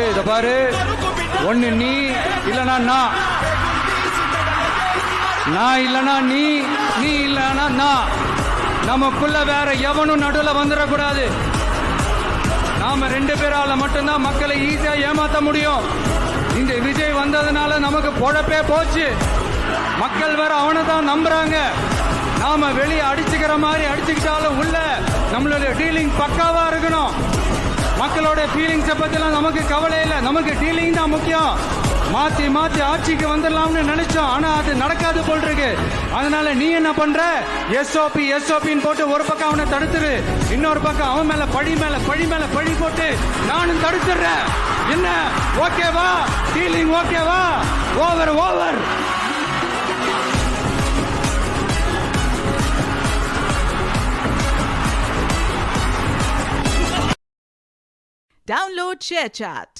இத பாரு, ஒண்ணு நீ இல்லனா நான் இல்லனா நீ இல்லனா நான். நமக்குள்ள வேற எவனும் நடுவில் வந்துடக்கூடாது. நாம 2 பேரால மட்டும்தான் மக்களை ஈஸியா ஏமாத்த முடியும். இந்த விஜய் வந்ததுனால நமக்கு பொழப்பே போச்சு. மக்கள் வேற அவனை தான் நம்புறாங்க. நாம வெளியே அடிச்சுக்கிற மாதிரி அடிச்சுக்கிட்டாலும் உள்ள நம்மளுடைய டீலிங் பக்காவா இருக்கணும். மக்களோட ஃபீலிங்ஸை பத்திலாம் நமக்கு கவலை இல்லை. நமக்கு டீலிங் தான் முக்கியம். மாத்தி மாத்தி ஆட்சிக்கு வந்துடலாம்னு நினைச்சோம், ஆனா அது நடக்காது போல் இருக்கு. அதனால நீ என்ன பண்ற? எஸ்ஓபின்னு போட்டு ஒரு பக்கம் அவனை தடுத்துரு, இன்னொரு பக்கம் அவன் மேல பழி போட்டு நானும் தடுத்துடுறேன். என்ன ஓகேவா? டீலிங் ஓகேவா? ஓவர். Download ShareChat.